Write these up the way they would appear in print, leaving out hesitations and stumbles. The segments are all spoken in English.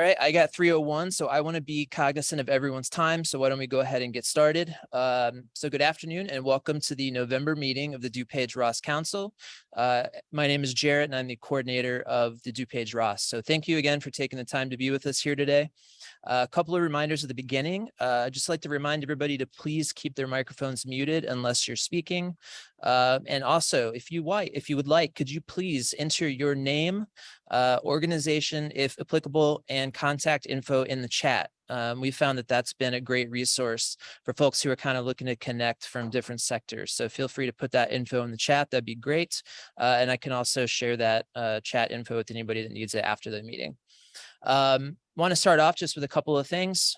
All right, I got 3:01, so I want to be cognizant of everyone's time. So why don't we go ahead and get started? So good afternoon and welcome to the November meeting of the DuPage ROSC Council. My name is Jarrett and I'm the coordinator of the DuPage ROSC. So thank you again for taking the time to be with us here today. A couple of reminders at the beginning. I'd just like to remind everybody to please keep their microphones muted unless you're speaking. And also, if you would like, could you please enter your name, organization, if applicable, and contact info in the chat. We found that that's been a great resource for folks who are kind of looking to connect from different sectors. So feel free to put that info in the chat. That'd be great. And I can also share that chat info with anybody that needs it after the meeting. Want to start off just with a couple of things.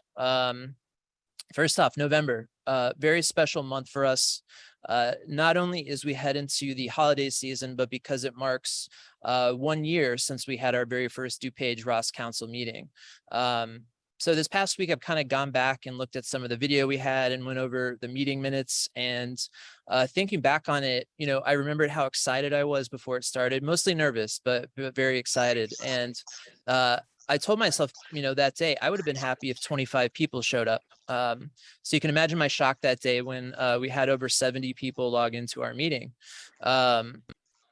First off, November, very special month for us. Not only as we head into the holiday season, but because it marks 1 year since we had our very first DuPage ROSC Council meeting. So this past week, I've kind of gone back and looked at some of the video we had and went over the meeting minutes. And thinking back on it, you know, I remembered how excited I was before it started, mostly nervous, but very excited. And I told myself, you know, that day I would have been happy if 25 people showed up. So you can imagine my shock that day when we had over 70 people log into our meeting.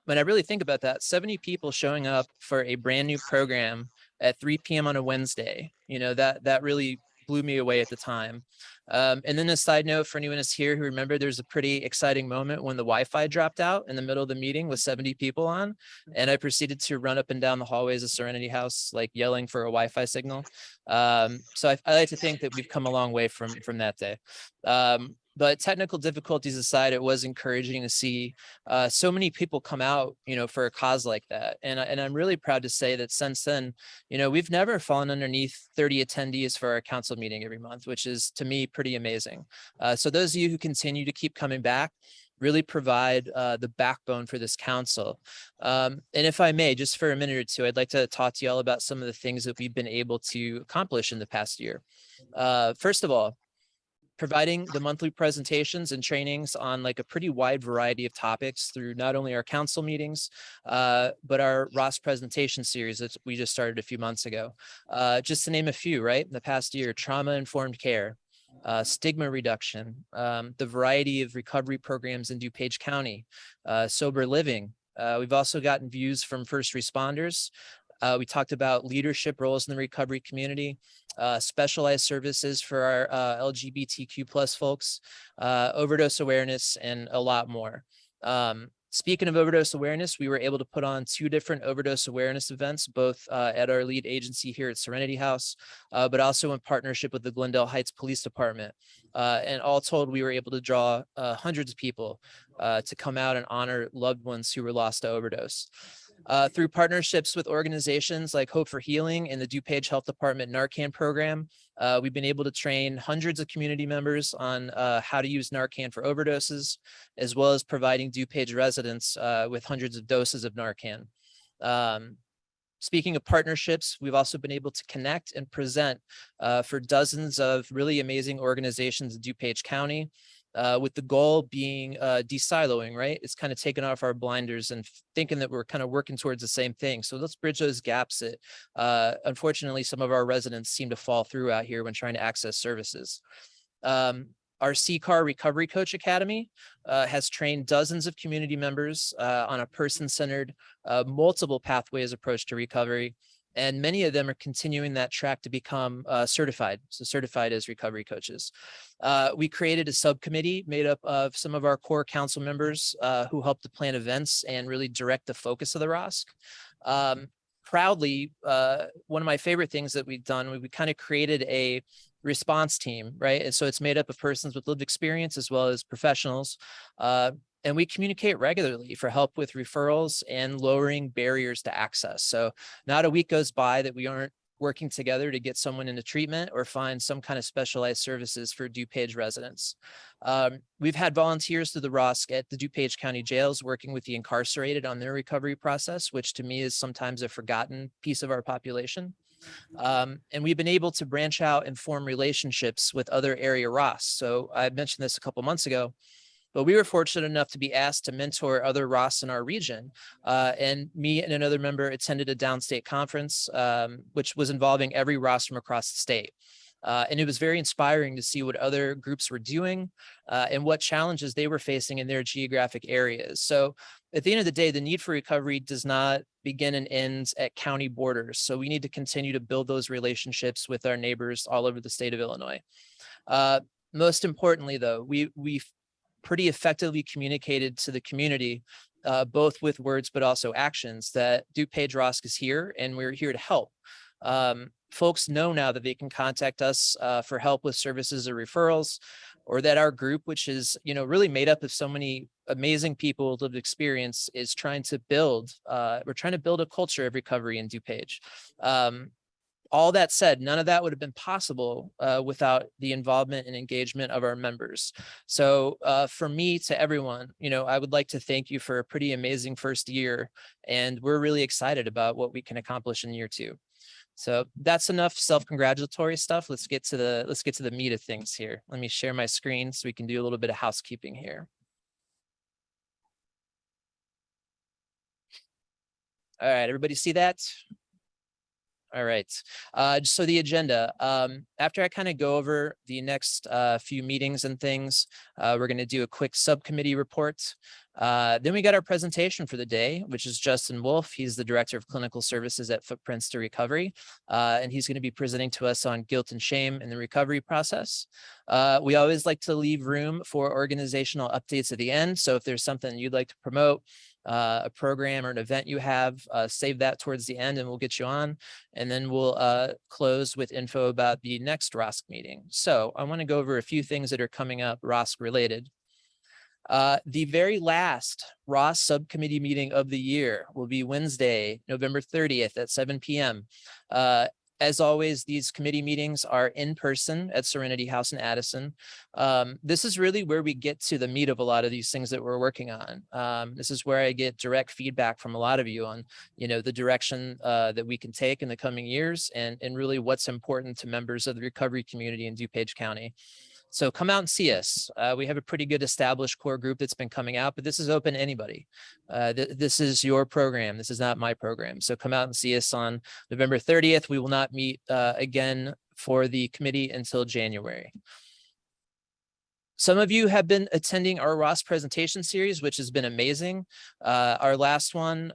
When I really think about that, 70 people showing up for a brand new program at 3 p.m. on a Wednesday, you know, that really blew me away at the time. And then a side note for anyone that's here who remember, there's a pretty exciting moment when the Wi-Fi dropped out in the middle of the meeting with 70 people on, and I proceeded to run up and down the hallways of Serenity House, like yelling for a Wi-Fi signal. So I like to think that we've come a long way from that day. But technical difficulties aside, it was encouraging to see so many people come out, you know, for a cause like that. And I'm really proud to say that since then, you know, we've never fallen underneath 30 attendees for our council meeting every month, which is to me pretty amazing. So those of you who continue to keep coming back really provide the backbone for this council. And if I may, just for a minute or two, I'd like to talk to you all about some of the things that we've been able to accomplish in the past year. First of all, providing the monthly presentations and trainings on like a pretty wide variety of topics through not only our council meetings, but our ROSC presentation series that we just started a few months ago. Just to name a few, right? In the past year, trauma-informed care, stigma reduction, the variety of recovery programs in DuPage County, sober living. We've also gotten views from first responders. We talked about leadership roles in the recovery community, specialized services for our LGBTQ+ folks, overdose awareness, and a lot more. Speaking of overdose awareness, we were able to put on 2 different overdose awareness events, both at our lead agency here at Serenity House, but also in partnership with the Glendale Heights Police Department. And all told, we were able to draw hundreds of people to come out and honor loved ones who were lost to overdose. Through partnerships with organizations like Hope for Healing and the DuPage Health Department Narcan program, we've been able to train hundreds of community members on how to use Narcan for overdoses, as well as providing DuPage residents with hundreds of doses of Narcan. Speaking of partnerships, we've also been able to connect and present for dozens of really amazing organizations in DuPage County, with the goal being de-siloing, right? It's kind of taking off our blinders and thinking that we're kind of working towards the same thing. So let's bridge those gaps that unfortunately some of our residents seem to fall through out here when trying to access services. Our CCAR Recovery Coach Academy has trained dozens of community members on a person-centered, multiple pathways approach to recovery. And many of them are continuing that track to become certified, so certified as recovery coaches. We created a subcommittee made up of some of our core council members who helped to plan events and really direct the focus of the ROSC. Proudly, one of my favorite things that we've done, we kind of created a response team, right? And so it's made up of persons with lived experience as well as professionals. And we communicate regularly for help with referrals and lowering barriers to access. So not a week goes by that we aren't working together to get someone into treatment or find some kind of specialized services for DuPage residents. We've had volunteers through the ROSC at the DuPage County jails working with the incarcerated on their recovery process, which to me is sometimes a forgotten piece of our population. And we've been able to branch out and form relationships with other area ROSC. So I mentioned this a couple months ago. But we were fortunate enough to be asked to mentor other ROSC in our region. And me and another member attended a downstate conference, which was involving every ROSC from across the state. And it was very inspiring to see what other groups were doing and what challenges they were facing in their geographic areas. So at the end of the day, the need for recovery does not begin and ends at county borders. So we need to continue to build those relationships with our neighbors all over the state of Illinois. Most importantly, though, we pretty effectively communicated to the community, both with words, but also actions, that DuPage ROSC is here and we're here to help. Folks know now that they can contact us for help with services or referrals, or that our group, which is, really made up of so many amazing people with lived experience, is trying to build, we're trying to build a culture of recovery in DuPage. All that said, none of that would have been possible without the involvement and engagement of our members. So for me, to everyone, I would like to thank you for a pretty amazing first year, and we're really excited about what we can accomplish in year 2. So that's enough self-congratulatory stuff. Let's get to the meat of things here. Let me share my screen so we can do a little bit of housekeeping here. All right, everybody see that? All right. So the agenda, after I kind of go over the next few meetings and things, we're going to do a quick subcommittee report. Then we got our presentation for the day, which is Justin Wolfe. He's the Director of Clinical Services at Footprints to Recovery, and he's going to be presenting to us on guilt and shame in the recovery process. We always like to leave room for organizational updates at the end. So if there's something you'd like to promote, a program or an event you have, save that towards the end and we'll get you on. And then we'll close with info about the next ROSC meeting. So I want to go over a few things that are coming up ROSC related. The very last ROSC subcommittee meeting of the year will be Wednesday, November 30th at 7 p.m. As always, these committee meetings are in person at Serenity House in Addison. This is really where we get to the meat of a lot of these things that we're working on. This is where I get direct feedback from a lot of you on, the direction that we can take in the coming years, and really what's important to members of the recovery community in DuPage County. So come out and see us. We have a pretty good established core group that's been coming out, but this is open to anybody. This is your program. This is not my program. So come out and see us on November 30th. We will not meet again for the committee until January. Some of you have been attending our ROSC presentation series, which has been amazing. Our last one,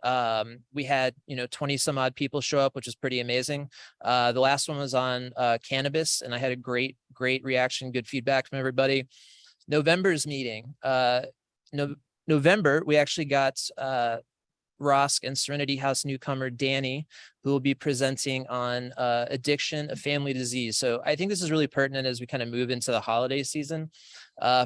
we had 20 some odd people show up, which is pretty amazing. The last one was on cannabis, and I had a great reaction, good feedback from everybody. November's meeting, November, we actually got ROSC and Serenity House newcomer Danny, who will be presenting on addiction, a family disease. So I think this is really pertinent as we kind of move into the holiday season.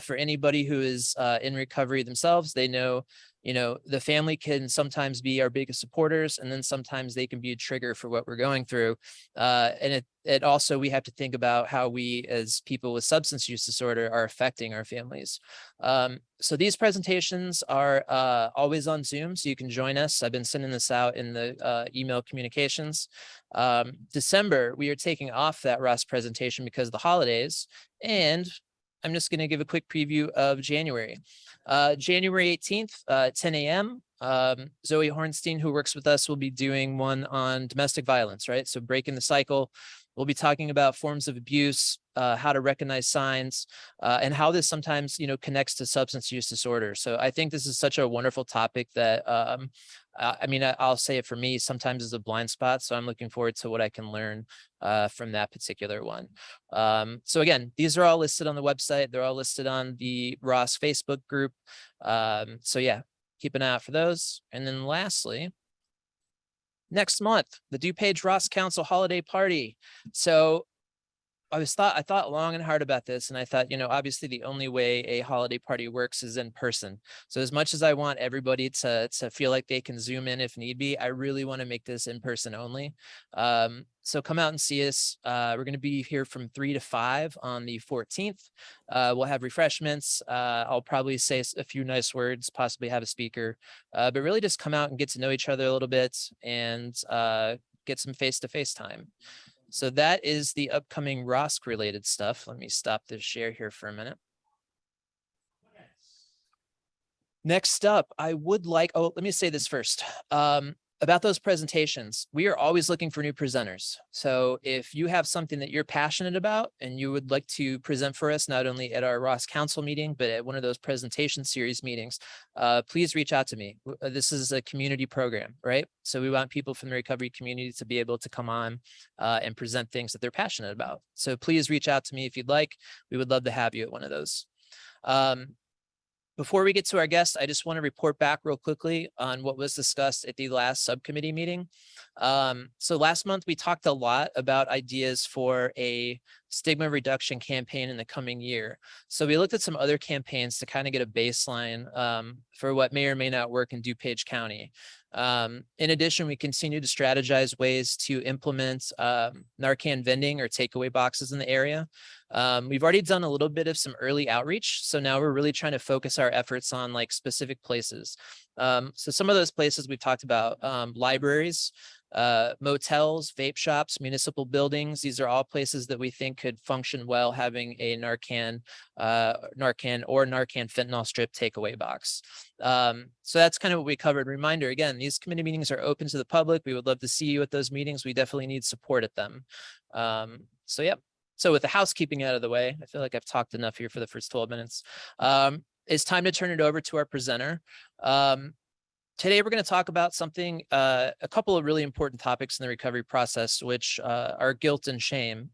For anybody who is in recovery themselves, they know, the family can sometimes be our biggest supporters, and then sometimes they can be a trigger for what we're going through. And it also, we have to think about how we as people with substance use disorder are affecting our families. So these presentations are always on Zoom, so you can join us. I've been sending this out in the email communications. December, we are taking off that ROSC presentation because of the holidays, and I'm just going to give a quick preview of January. January 18th, 10 a.m. Zoe Hornstein, who works with us, will be doing one on domestic violence, right? So breaking the cycle. We'll be talking about forms of abuse, how to recognize signs, and how this sometimes, connects to substance use disorder. So I think this is such a wonderful topic that, I'll say it for me, sometimes is a blind spot. So I'm looking forward to what I can learn from that particular one. So again, these are all listed on the website. They're all listed on the ROSC Facebook group. So yeah, keep an eye out for those. And then lastly, next month, the DuPage ROSC Council Holiday Party. So I thought long and hard about this, and I thought, obviously the only way a holiday party works is in person. So as much as I want everybody to feel like they can Zoom in if need be, I really want to make this in person only. So come out and see us. We're going to be here from 3 to 5 on the 14th. We'll have refreshments. I'll probably say a few nice words, possibly have a speaker, but really just come out and get to know each other a little bit and get some face-to-face time. So that is the upcoming ROSC related stuff. Let me stop this share here for a minute. Next up, I would like, oh, let me say this first. About those presentations, we are always looking for new presenters. So if you have something that you're passionate about and you would like to present for us, not only at our ROSC Council meeting, but at one of those presentation series meetings, please reach out to me. This is a community program, right? So we want people from the recovery community to be able to come on and present things that they're passionate about. So please reach out to me if you'd like. We would love to have you at one of those. Before we get to our guest, I just want to report back real quickly on what was discussed at the last subcommittee meeting. So last month, we talked a lot about ideas for a stigma reduction campaign in the coming year. So we looked at some other campaigns to kind of get a baseline for what may or may not work in DuPage County. In addition, we continue to strategize ways to implement Narcan vending or takeaway boxes in the area. We've already done a little bit of some early outreach. So now we're really trying to focus our efforts on like specific places. So some of those places we've talked about, libraries, motels, vape shops, municipal buildings. These are all places that we think could function well having a Narcan or Narcan fentanyl strip takeaway box. So that's kind of what we covered. Reminder, again, these committee meetings are open to the public. We would love to see you at those meetings. We definitely need support at them. So yeah. So with the housekeeping out of the way, I feel like I've talked enough here for the first 12 minutes. It's time to turn it over to our presenter. Today, we're going to talk about something, a couple of really important topics in the recovery process, which are guilt and shame.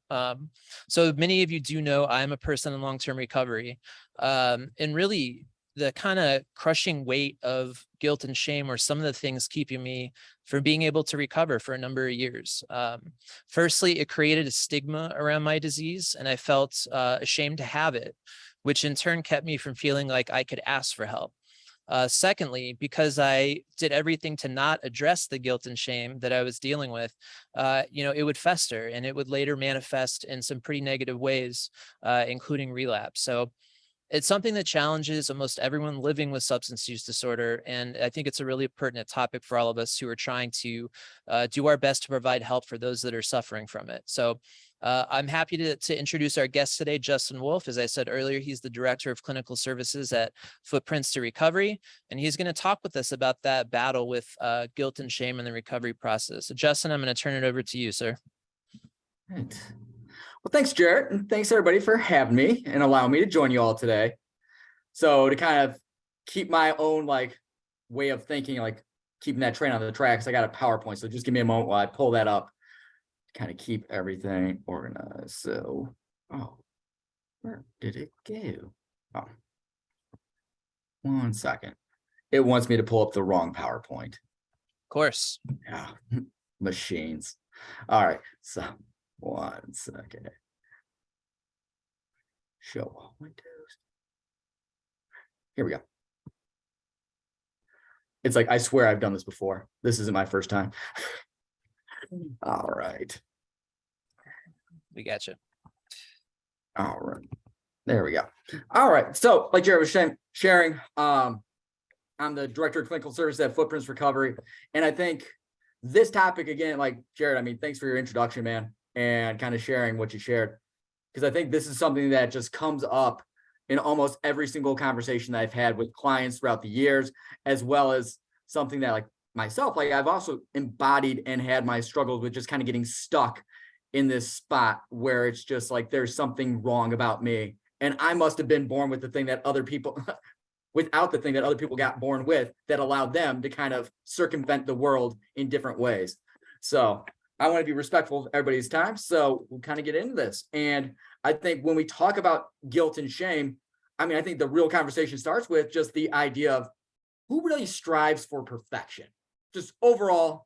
So many of you do know I'm a person in long-term recovery, and really the kind of crushing weight of guilt and shame were some of the things keeping me from being able to recover for a number of years. Firstly, it created a stigma around my disease, and I felt ashamed to have it, which in turn kept me from feeling like I could ask for help. Secondly, because I did everything to not address the guilt and shame that I was dealing with, it would fester and it would later manifest in some pretty negative ways, including relapse. So it's something that challenges almost everyone living with substance use disorder. And I think it's a really pertinent topic for all of us who are trying to do our best to provide help for those that are suffering from it. So I'm happy to introduce our guest today, Justin Wolfe. As I said earlier, he's the Director of Clinical Services at Footprints to Recovery, and he's going to talk with us about that battle with guilt and shame in the recovery process. So Justin, I'm going to turn it over to you, sir. Right. Well, thanks, Jarrett, and thanks everybody for having me and allowing me to join you all today. So to kind of keep my own way of thinking, keeping that train on the tracks, I got a PowerPoint. So just give me a moment while I pull that up to kind of keep everything organized. So, where did it go? Oh, 1 second. It wants me to pull up the wrong PowerPoint. Of course. Yeah, machines. All right, so 1 second. Show all windows. Here we go. It's like, I swear I've done this before. This isn't my first time. All right. We got you. All right. There we go. All right. So like Jared was sharing, I'm the Director of Clinical Services at Footprints Recovery. And I think this topic, again, like Jared, I mean, thanks for your introduction, man, and kind of sharing what you shared. Because I think this is something that just comes up in almost every single conversation that I've had with clients throughout the years, as well as something that myself, I've also embodied and had my struggles with just kind of getting stuck in this spot where it's just there's something wrong about me. And I must have been born with the thing that other people, without the thing that other people got born with, that allowed them to kind of circumvent the world in different ways. So I want to be respectful of everybody's time. So we'll kind of get into this. And I think when we talk about guilt and shame, I mean, I think the real conversation starts with just the idea of who really strives for perfection, just overall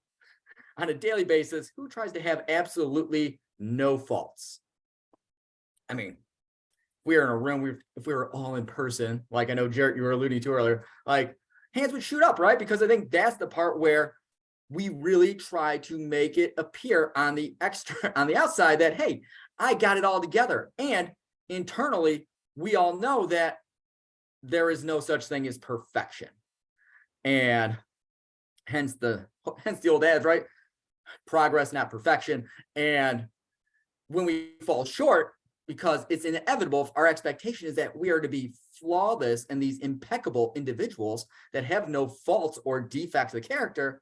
on a daily basis, who tries to have absolutely no faults. I mean, if we were in a room, if we were all in person, like I know Jarrett, you were alluding to earlier, hands would shoot up, right? Because I think that's the part where we really try to make it appear on the outside that, hey, I got it all together. And internally, we all know that there is no such thing as perfection. And hence the old adage, right? Progress, not perfection. And when we fall short, because it's inevitable if our expectation is that we are to be flawless and these impeccable individuals that have no faults or defects of character,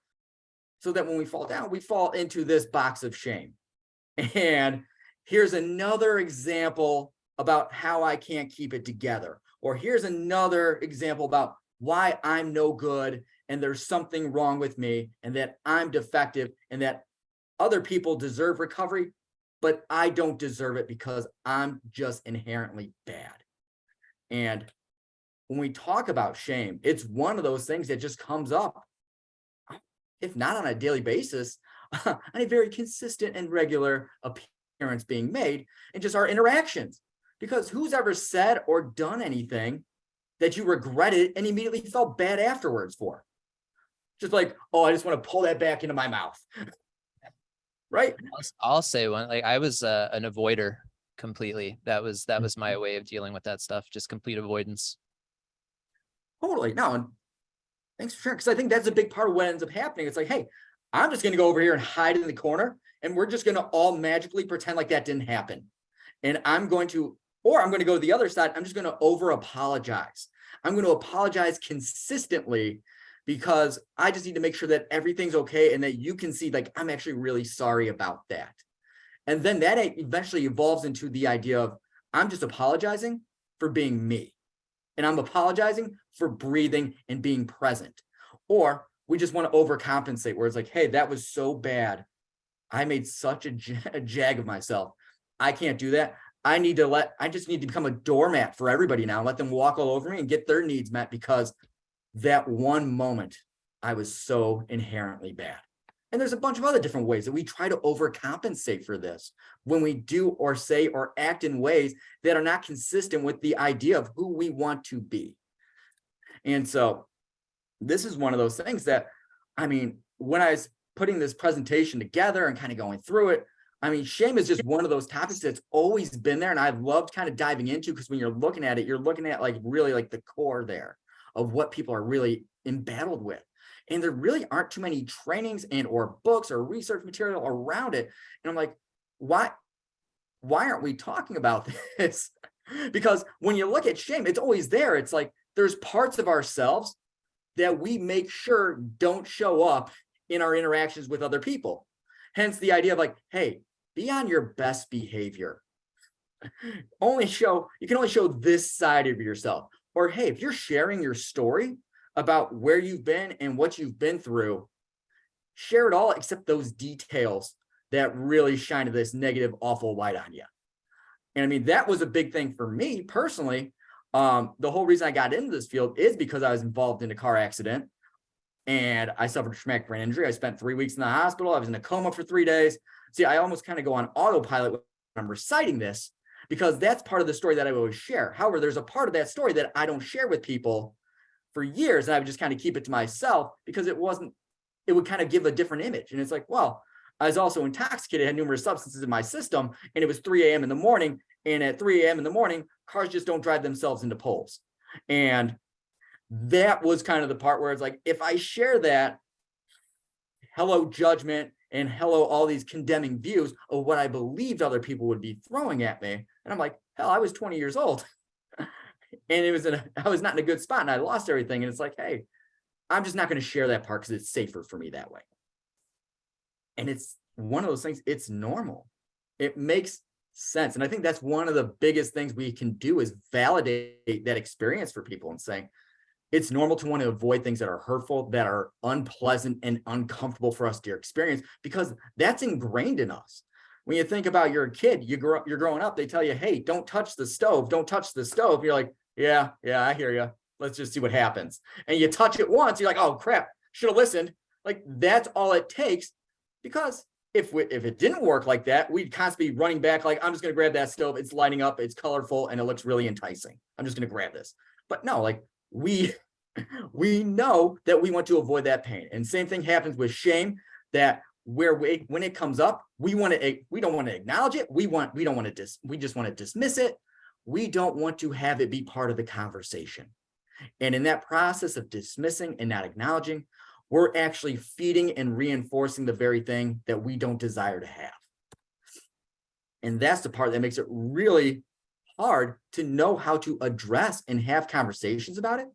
so that when we fall down, we fall into this box of shame. And here's another example about how I can't keep it together. Or here's another example about why I'm no good and there's something wrong with me and that I'm defective and that other people deserve recovery, but I don't deserve it because I'm just inherently bad. And when we talk about shame, it's one of those things that just comes up, if not on a daily basis, on a very consistent and regular appearance being made in just our interactions. Because who's ever said or done anything that you regretted and immediately felt bad afterwards for? Just like, oh, I just want to pull that back into my mouth. Right? I'll say one, like I was an avoider completely. That was my way of dealing with that stuff, just complete avoidance. Totally. No, and thanks for sharing, because I think that's a big part of what ends up happening. It's like, hey, I'm just going to go over here and hide in the corner, and we're just going to all magically pretend like that didn't happen. And I'm going to go to the other side. I'm just going to over apologize. I'm going to apologize consistently because I just need to make sure that everything's okay and that you can see, like, I'm actually really sorry about that. And then that eventually evolves into the idea of, I'm just apologizing for being me. And I'm apologizing for breathing and being present. Or we just want to overcompensate, where it's like, hey, that was so bad. I made such a jag of myself. I can't do that. I just need to become a doormat for everybody now. Let them walk all over me and get their needs met because that one moment I was so inherently bad. And there's a bunch of other different ways that we try to overcompensate for this when we do or say or act in ways that are not consistent with the idea of who we want to be. And so this is one of those things that, I mean, when I was putting this presentation together and kind of going through it, I mean, shame is just one of those topics that's always been there. And I've loved kind of diving into, because when you're looking at it, you're looking at like really like the core there of what people are really embattled with. And there really aren't too many trainings and or books or research material around it. And I'm like, why aren't we talking about this? Because when you look at shame, it's always there. It's like there's parts of ourselves that we make sure don't show up in our interactions with other people. Hence the idea of like, hey, be on your best behavior. You can only show this side of yourself. Or hey, if you're sharing your story about where you've been and what you've been through, share it all except those details that really shine this negative, awful light on you. And I mean, that was a big thing for me personally. The whole reason I got into this field is because I was involved in a car accident and I suffered a traumatic brain injury. I spent 3 weeks in the hospital. I was in a coma for 3 days. See, I almost kind of go on autopilot when I'm reciting this, because that's part of the story that I always share. However, there's a part of that story that I don't share with people for years, and I would just kind of keep it to myself because it would kind of give a different image. And it's like, well, I was also intoxicated, had numerous substances in my system, and it was 3 a.m. in the morning. And at 3 a.m. in the morning, cars just don't drive themselves into poles. And that was kind of the part where it's like, if I share that, hello judgment and hello all these condemning views of what I believed other people would be throwing at me. And I'm like, hell, I was 20 years old. And I was not in a good spot and I lost everything. And it's like, hey, I'm just not going to share that part because it's safer for me that way. And it's one of those things, it's normal. It makes sense. And I think that's one of the biggest things we can do is validate that experience for people and say, it's normal to want to avoid things that are hurtful, that are unpleasant and uncomfortable for us to experience, because that's ingrained in us. When you think about you're a kid, you're growing up, they tell you, hey, don't touch the stove. Don't touch the stove. You're like, yeah, I hear you. Let's just see what happens. And you touch it once, you're like, oh crap, should have listened. Like that's all it takes. Because if it didn't work like that, we'd constantly be running back like, I'm just going to grab that stove. It's lighting up, it's colorful, and it looks really enticing. I'm just going to grab this. But no, like we know that we want to avoid that pain. And same thing happens with shame, that when it comes up, we don't want to acknowledge it. We just want to dismiss it. We don't want to have it be part of the conversation. And in that process of dismissing and not acknowledging, we're actually feeding and reinforcing the very thing that we don't desire to have. And that's the part that makes it really hard to know how to address and have conversations about it,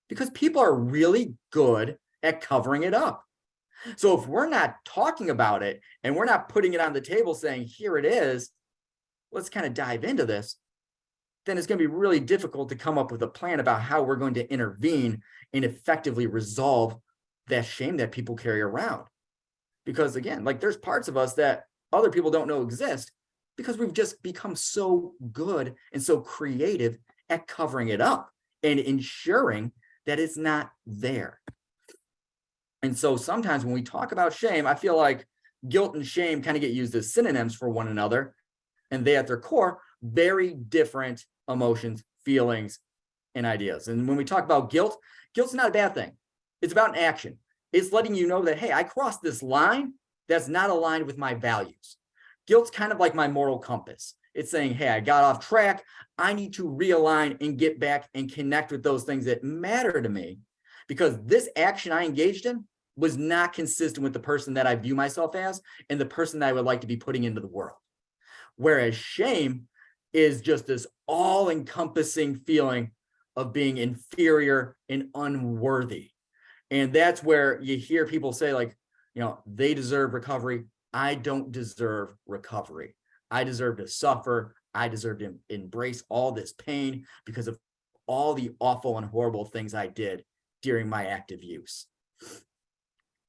because people are really good at covering it up. So if we're not talking about it and we're not putting it on the table saying, here it is, let's kind of dive into this, then it's going to be really difficult to come up with a plan about how we're going to intervene and effectively resolve that shame that people carry around. Because again, like there's parts of us that other people don't know exist because we've just become so good and so creative at covering it up and ensuring that it's not there. And so sometimes when we talk about shame, I feel like guilt and shame kind of get used as synonyms for one another. And they, at their core, very different emotions, feelings, and ideas. And when we talk about guilt, guilt's not a bad thing. It's about an action. It's letting you know that, hey, I crossed this line that's not aligned with my values. Guilt's kind of like my moral compass. It's saying, hey, I got off track. I need to realign and get back and connect with those things that matter to me, because this action I engaged in was not consistent with the person that I view myself as and the person that I would like to be putting into the world. Whereas shame is just this all-encompassing feeling of being inferior and unworthy. And that's where you hear people say, like, you know, they deserve recovery. I don't deserve recovery. I deserve to suffer. I deserve to embrace all this pain because of all the awful and horrible things I did during my active use.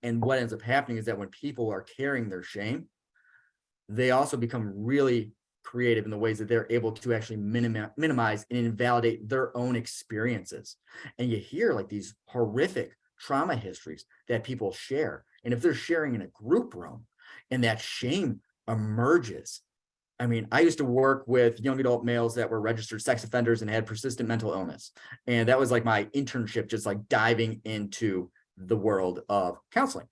And what ends up happening is that when people are carrying their shame, they also become really creative in the ways that they're able to actually minimize and invalidate their own experiences. And you hear like these horrific trauma histories that people share. And if they're sharing in a group room and that shame emerges, I mean, I used to work with young adult males that were registered sex offenders and had persistent mental illness. And that was like my internship, just like diving into the world of counseling.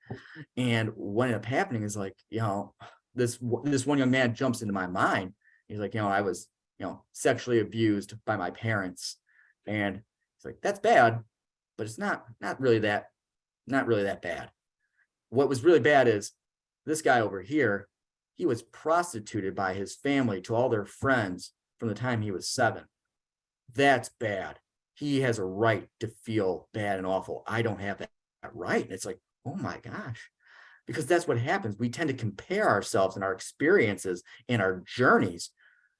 And what ended up happening is like, you know, this one young man jumps into my mind. He's like, you know, I was, you know, sexually abused by my parents. And he's like, that's bad, but it's not really that bad. What was really bad is this guy over here, he was prostituted by his family to all their friends from the time he was 7. That's bad. He has a right to feel bad and awful. I don't have that right. And it's like, oh my gosh, because that's what happens. We tend to compare ourselves and our experiences and our journeys,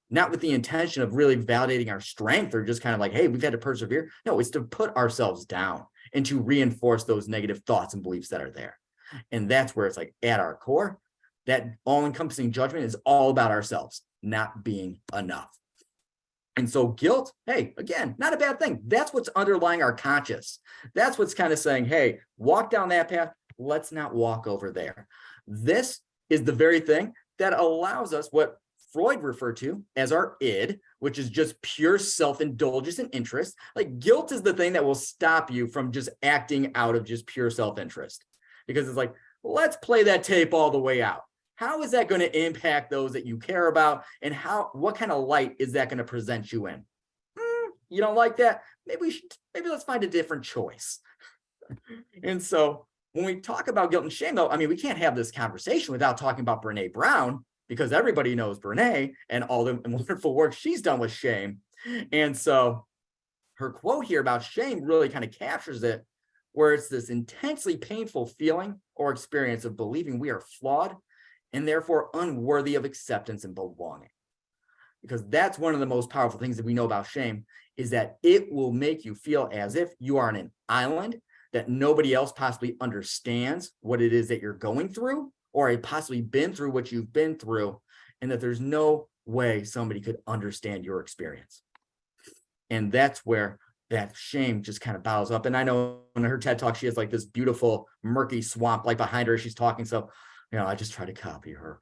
not with the intention of really validating our strength or just kind of like, hey, we've had to persevere. No, it's to put ourselves down and to reinforce those negative thoughts and beliefs that are there. And that's where it's like at our core, that all-encompassing judgment is all about ourselves not being enough. And so guilt, hey, again, not a bad thing. That's what's underlying our conscious. That's what's kind of saying, hey, walk down that path. Let's not walk over there. This is the very thing that allows us what Freud referred to as our id, which is just pure self-indulgence and interest. Like guilt is the thing that will stop you from just acting out of just pure self-interest, because it's like, let's play that tape all the way out. How is that going to impact those that you care about? And what kind of light is that going to present you in? You don't like that? Maybe let's find a different choice. And so when we talk about guilt and shame, though, I mean, we can't have this conversation without talking about Brené Brown, because everybody knows Brené and all the wonderful work she's done with shame. And so her quote here about shame really kind of captures it, where it's this intensely painful feeling or experience of believing we are flawed and therefore unworthy of acceptance and belonging. Because that's one of the most powerful things that we know about shame, is that it will make you feel as if you are on an island, that nobody else possibly understands what it is that you're going through, or had possibly been through what you've been through, and that there's no way somebody could understand your experience. And that's where that shame just kind of bows up. And I know in her TED Talk, she has like this beautiful murky swamp like behind her as she's talking. So, you know, I just try to copy her.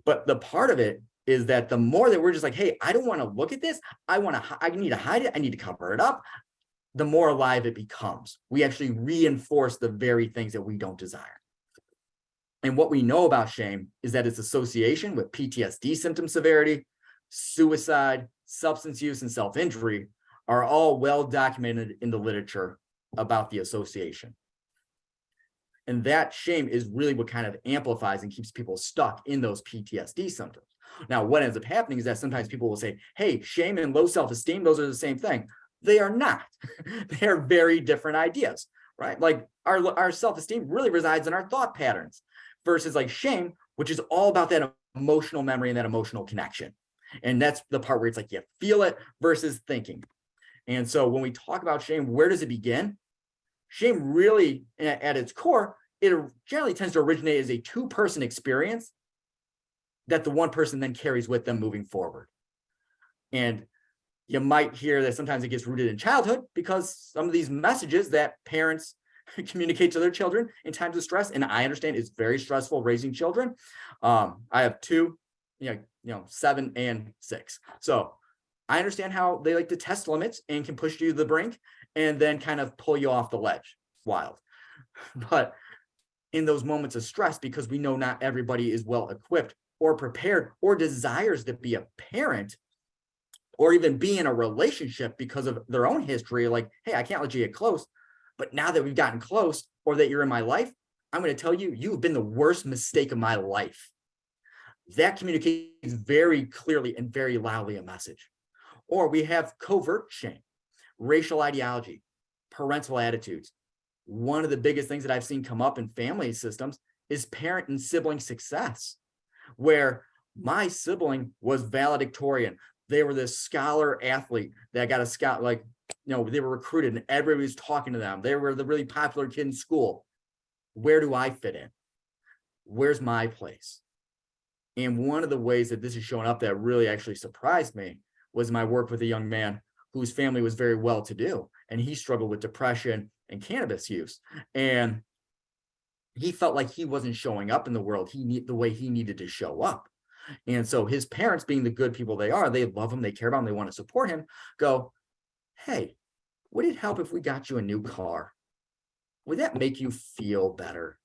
But the part of it is that the more that we're just like, hey, I don't want to look at this. I need to hide it. I need to cover it up. The more alive it becomes. We actually reinforce the very things that we don't desire. And what we know about shame is that its association with PTSD symptom severity, suicide, substance use, and self-injury are all well documented in the literature about the association. And that shame is really what kind of amplifies and keeps people stuck in those PTSD symptoms. Now, what ends up happening is that sometimes people will say, hey, shame and low self-esteem, those are the same thing. They are not. They are very different ideas, right? Like our self-esteem really resides in our thought patterns versus like shame, which is all about that emotional memory and that emotional connection. And that's the part where it's like you feel it versus thinking. And so when we talk about shame, where does it begin? Shame really, at its core, it generally tends to originate as a two-person experience that the one person then carries with them moving forward. And you might hear that sometimes it gets rooted in childhood because some of these messages that parents communicate to their children in times of stress, and I understand it's very stressful raising children. I have two, 7 and 6. So I understand how they like to test limits and can push you to the brink and then kind of pull you off the ledge. It's wild. But in those moments of stress, because we know not everybody is well equipped or prepared or desires to be a parent or even be in a relationship because of their own history, like, hey, I can't let you get close. But now that we've gotten close or that you're in my life, I'm going to tell you, you've been the worst mistake of my life. That communicates very clearly and very loudly a message. Or we have covert shame, racial ideology, parental attitudes. One of the biggest things that I've seen come up in family systems is parent and sibling success, where my sibling was valedictorian. They were this scholar athlete that got a scout, like, they were recruited and everybody was talking to them. They were the really popular kid in school. Where do I fit in? Where's my place? And one of the ways that this is showing up that really actually surprised me was my work with a young man whose family was very well-to-do, and he struggled with depression and cannabis use. And he felt like he wasn't showing up in the world the way he needed to show up. And so his parents, being the good people they are, they love him, they care about him, they want to support him, go, hey, would it help if we got you a new car? Would that make you feel better?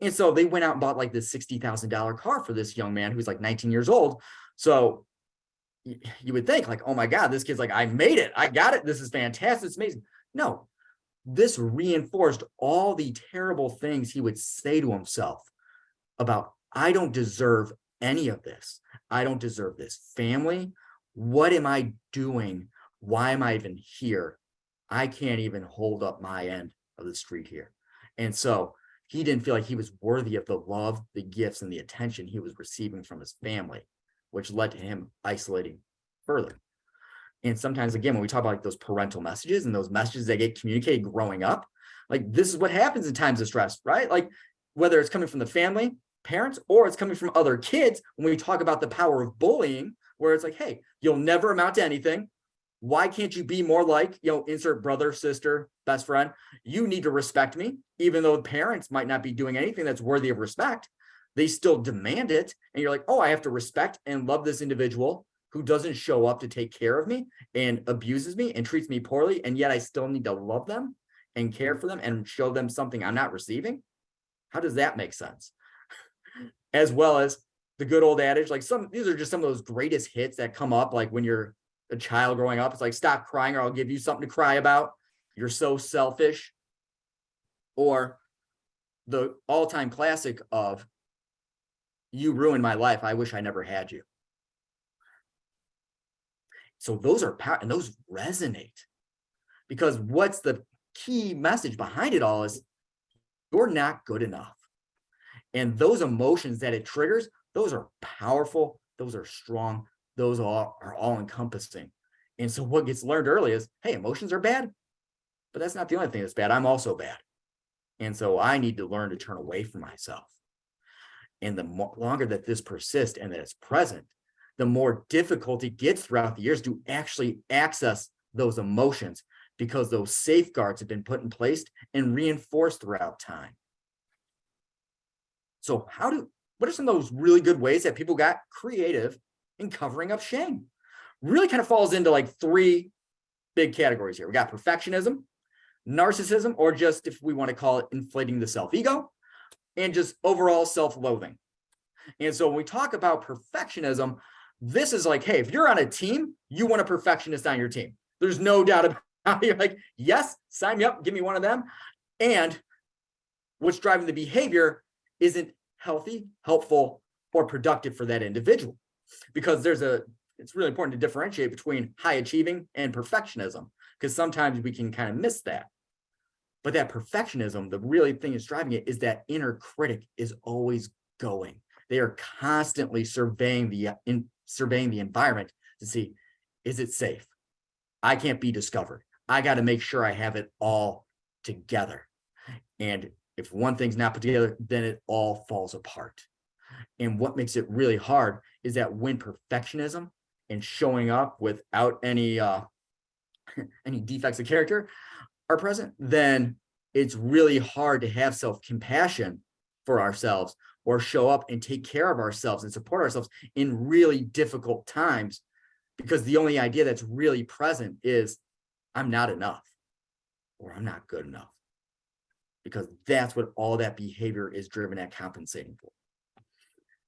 And so they went out and bought like this $60,000 car for this young man who's like 19 years old. So you would think like, oh my God, this kid's like, I made it. I got it. This is fantastic. It's amazing. No, this reinforced all the terrible things he would say to himself about, I don't deserve any of this. I don't deserve this family. What am I doing? Why am I even here? I can't even hold up my end of the street here. And so he didn't feel like he was worthy of the love, the gifts, and the attention he was receiving from his family, which led to him isolating further. And sometimes, again, when we talk about like those parental messages and those messages that get communicated growing up, like this is what happens in times of stress, right? Like whether it's coming from the family, parents, or it's coming from other kids, when we talk about the power of bullying, where it's like, hey, you'll never amount to anything. Why can't you be more like, insert brother, sister, best friend? You need to respect me, even though parents might not be doing anything that's worthy of respect. They still demand it. And you're like, oh, I have to respect and love this individual who doesn't show up to take care of me and abuses me and treats me poorly. And yet I still need to love them and care for them and show them something I'm not receiving. How does that make sense? As well as the good old adage, like these are just some of those greatest hits that come up, like when you're a child growing up. It's like, stop crying or I'll give you something to cry about. You're so selfish. Or the all-time classic of, you ruined my life. I wish I never had you. So those are power, and those resonate, because what's the key message behind it all is you're not good enough. And those emotions that it triggers, those are powerful. Those are strong. Those are all encompassing. And so what gets learned early is, hey, emotions are bad, but that's not the only thing that's bad. I'm also bad. And so I need to learn to turn away from myself. And the longer that this persists and that it's present, the more difficult it gets throughout the years to actually access those emotions, because those safeguards have been put in place and reinforced throughout time. So what are some of those really good ways that people got creative in covering up shame? Really kind of falls into like 3 big categories here. We got perfectionism, narcissism, or just, if we want to call it, inflating the self-ego, and just overall self-loathing. And so when we talk about perfectionism, this is like, hey, if you're on a team, you want a perfectionist on your team. There's no doubt about it. You're like, yes, sign me up, give me one of them. And what's driving the behavior isn't healthy, helpful, or productive for that individual. Because it's really important to differentiate between high achieving and perfectionism, because sometimes we can kind of miss that. But that perfectionism, the really thing that's driving it is that inner critic is always going. They are constantly surveying the environment to see, is it safe? I can't be discovered. I got to make sure I have it all together. And if one thing's not put together, then it all falls apart. And what makes it really hard is that when perfectionism and showing up without any defects of character are present, then it's really hard to have self-compassion for ourselves or show up and take care of ourselves and support ourselves in really difficult times, because the only idea that's really present is I'm not enough or I'm not good enough, because that's what all that behavior is driven at compensating for.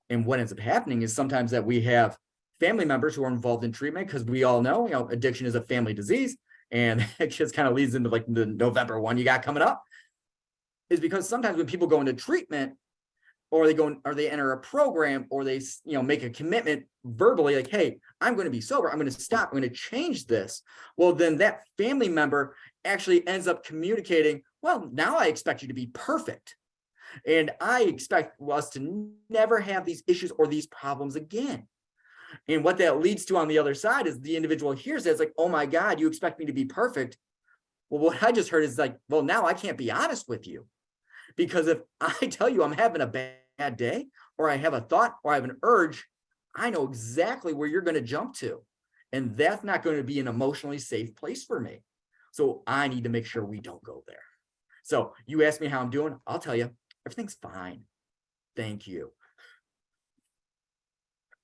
And what ends up happening is sometimes that we have family members who are involved in treatment, because we all know, addiction is a family disease. And it just kind of leads into like the November one you got coming up, is because sometimes when people go into treatment or they enter a program or they, make a commitment verbally, like, hey, I'm going to be sober. I'm going to stop. I'm going to change this. Well, then that family member actually ends up communicating, well, now I expect you to be perfect. And I expect us to never have these issues or these problems again. And what that leads to on the other side is the individual hears that, it's like, oh my God, you expect me to be perfect. Well, what I just heard is like, well, now I can't be honest with you, because if I tell you I'm having a bad day, or I have a thought, or I have an urge, I know exactly where you're going to jump to. And that's not going to be an emotionally safe place for me. So I need to make sure we don't go there. So you ask me how I'm doing, I'll tell you, everything's fine. Thank you.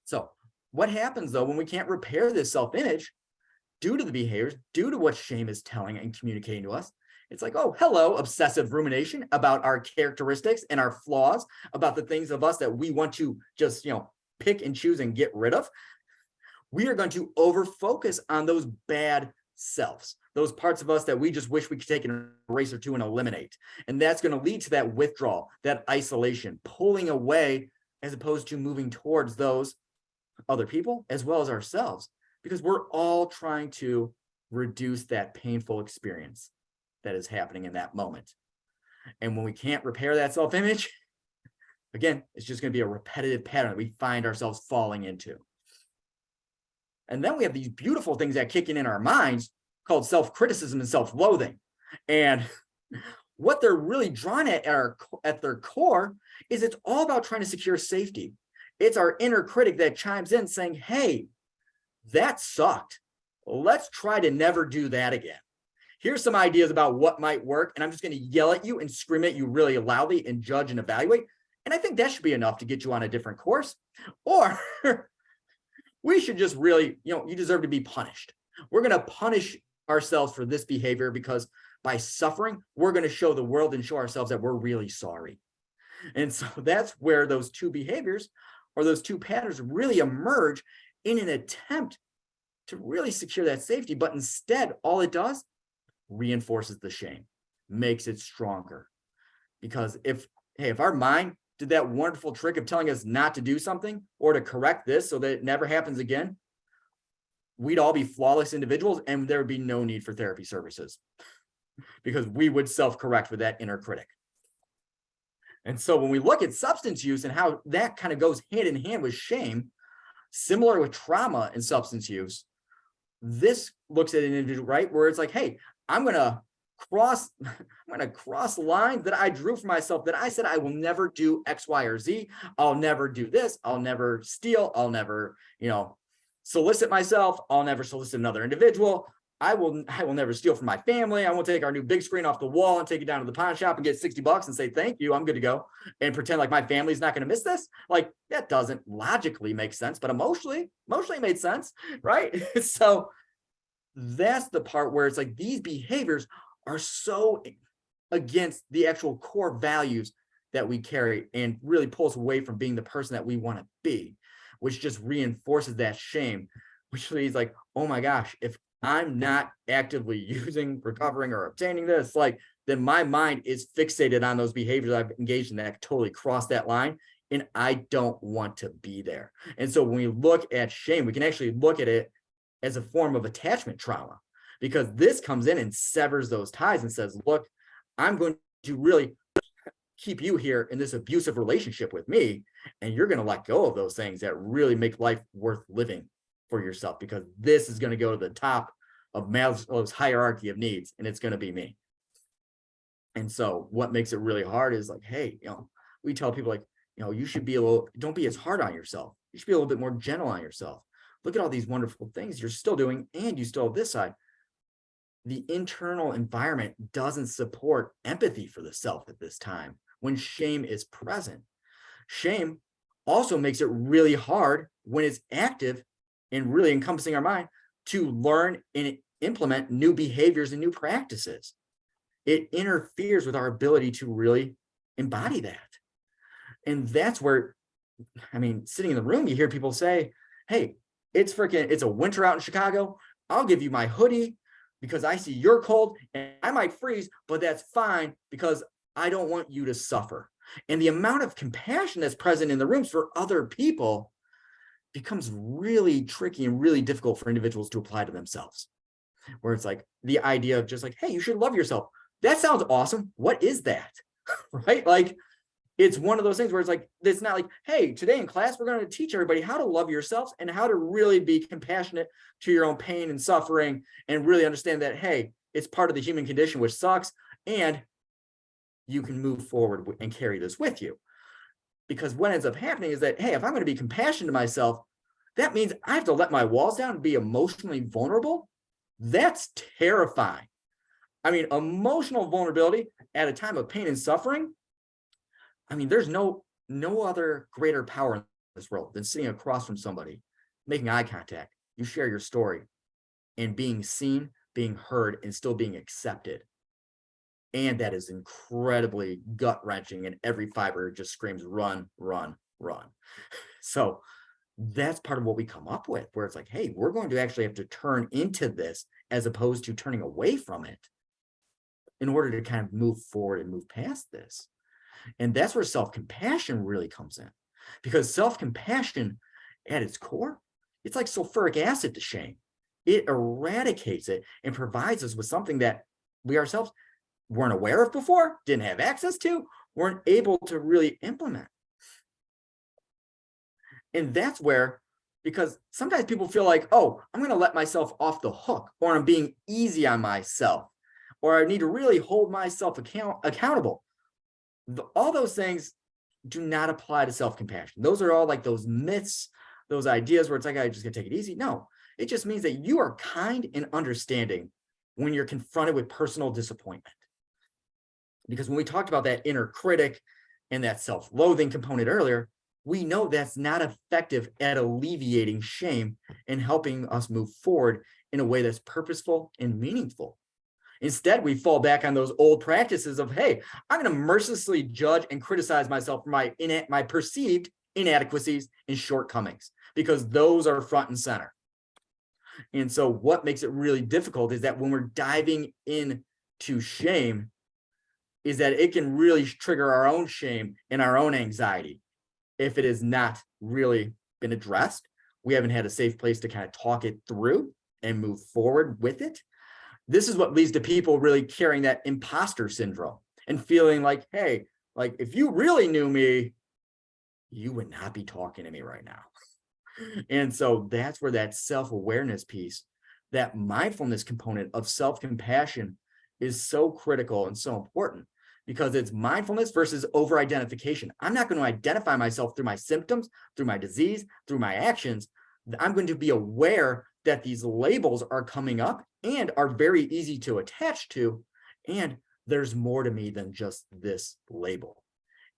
So what happens though when we can't repair this self-image due to the behaviors, due to what shame is telling and communicating to us? It's like, oh, hello, obsessive rumination about our characteristics and our flaws, about the things of us that we want to just, pick and choose and get rid of. We are going to over-focus on those bad selves, those parts of us that we just wish we could take an eraser to and eliminate. And that's going to lead to that withdrawal, that isolation, pulling away, as opposed to moving towards those other people as well as ourselves, because we're all trying to reduce that painful experience that is happening in that moment. And when we can't repair that self-image, again, it's just going to be a repetitive pattern that we find ourselves falling into. And then we have these beautiful things that kick in our minds called self-criticism and self-loathing. And what they're really drawn at their core is it's all about trying to secure safety. It's our inner critic that chimes in saying, hey, that sucked. Let's try to never do that again. Here's some ideas about what might work, and I'm just going to yell at you and scream at you really loudly and judge and evaluate. And I think that should be enough to get you on a different course. Or we should just really, you deserve to be punished. We're going to punish ourselves for this behavior, because by suffering, we're going to show the world and show ourselves that we're really sorry. And so that's where those two behaviors or those two patterns really emerge in an attempt to really secure that safety. But instead, all it does, reinforces the shame, makes it stronger. Because if our mind did that wonderful trick of telling us not to do something or to correct this so that it never happens again, we'd all be flawless individuals and there would be no need for therapy services, because we would self-correct with that inner critic. And so when we look at substance use and how that kind of goes hand in hand with shame, similar with trauma and substance use, this looks at an individual, right, where it's like, hey, I'm going to cross lines that I drew for myself, that I said I will never do X, Y, or Z. I'll never do this. I'll never steal. I'll never, solicit myself. I'll never solicit another individual. I will never steal from my family. I won't take our new big screen off the wall and take it down to the pawn shop and get $60 and say, thank you, I'm good to go, and pretend like my family's not going to miss this. Like, that doesn't logically make sense, but emotionally made sense, right? So that's the part where it's like these behaviors are so against the actual core values that we carry and really pull us away from being the person that we want to be, which just reinforces that shame, which leads like, oh my gosh, if I'm not actively using, recovering, or obtaining this, like, then my mind is fixated on those behaviors I've engaged in that totally cross that line. And I don't want to be there. And so when we look at shame, we can actually look at it as a form of attachment trauma, because this comes in and severs those ties and says, look, I'm going to really keep you here in this abusive relationship with me, and you're going to let go of those things that really make life worth living for yourself, because this is going to go to the top of Maslow's hierarchy of needs, and it's going to be me. And so what makes it really hard is like, hey, we tell people like, you should be don't be as hard on yourself. You should be a little bit more gentle on yourself. Look at all these wonderful things you're still doing, and you still have this side. The internal environment doesn't support empathy for the self at this time when shame is present. Shame also makes it really hard when it's active and really encompassing our mind to learn and implement new behaviors and new practices. It interferes with our ability to really embody that. And that's where, sitting in the room, you hear people say, hey, it's a winter out in Chicago. I'll give you my hoodie because I see you're cold and I might freeze, but that's fine because I don't want you to suffer. And the amount of compassion that's present in the rooms for other people becomes really tricky and really difficult for individuals to apply to themselves, where it's like the idea of just like, hey, you should love yourself. That sounds awesome. What is that? Right? Like, it's one of those things where it's like, it's not like, hey, today in class, we're going to teach everybody how to love yourselves and how to really be compassionate to your own pain and suffering, and really understand that, hey, it's part of the human condition, which sucks, and you can move forward and carry this with you. Because what ends up happening is that, hey, if I'm going to be compassionate to myself, that means I have to let my walls down and be emotionally vulnerable. That's terrifying. Emotional vulnerability at a time of pain and suffering. There's no other greater power in this world than sitting across from somebody, making eye contact. You share your story and being seen, being heard, and still being accepted. And that is incredibly gut-wrenching, and every fiber just screams, run, run, run. So that's part of what we come up with, where it's like, hey, we're going to actually have to turn into this as opposed to turning away from it in order to kind of move forward and move past this. And that's where self-compassion really comes in, because self-compassion at its core, it's like sulfuric acid to shame. It eradicates it and provides us with something that we ourselves weren't aware of before, didn't have access to, weren't able to really implement. And that's where, because sometimes people feel like, oh, I'm going to let myself off the hook, or I'm being easy on myself, or I need to really hold myself accountable. All those things do not apply to self-compassion. Those are all like those myths, those ideas where it's like, I just gonna take it easy. No, it just means that you are kind and understanding when you're confronted with personal disappointment. Because when we talked about that inner critic and that self-loathing component earlier, we know that's not effective at alleviating shame and helping us move forward in a way that's purposeful and meaningful. Instead, we fall back on those old practices of, hey, I'm going to mercilessly judge and criticize myself for my perceived inadequacies and shortcomings, because those are front and center. And so what makes it really difficult is that when we're diving into shame, is that it can really trigger our own shame and our own anxiety if it has not really been addressed. We haven't had a safe place to kind of talk it through and move forward with it. This is what leads to people really carrying that imposter syndrome and feeling like, hey, like if you really knew me, you would not be talking to me right now. And so that's where that self-awareness piece, that mindfulness component of self-compassion is so critical and so important, because it's mindfulness versus over-identification. I'm not going to identify myself through my symptoms, through my disease, through my actions. I'm going to be aware that these labels are coming up and are very easy to attach to, and there's more to me than just this label.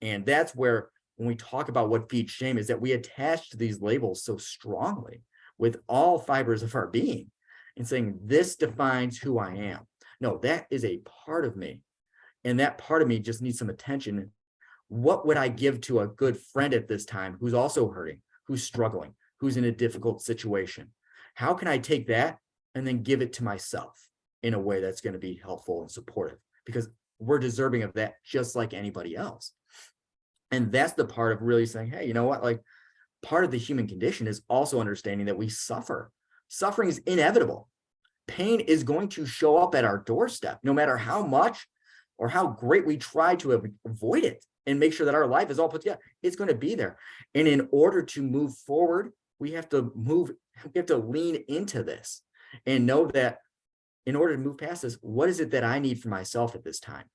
And that's where, when we talk about what feeds shame, is that we attach to these labels so strongly with all fibers of our being and saying, this defines who I am. No, that is a part of me. And that part of me just needs some attention. What would I give to a good friend at this time who's also hurting, who's struggling, who's in a difficult situation? How can I take that and then give it to myself in a way that's going to be helpful and supportive? Because we're deserving of that just like anybody else. And that's the part of really saying, hey, you know what? Like, part of the human condition is also understanding that we suffer. Suffering is inevitable. Pain is going to show up at our doorstep, no matter how much or how great we try to avoid it and make sure that our life is all put together. It's going to be there. And in order to move forward, we have to lean into this and know that in order to move past this, what is it that I need for myself at this time?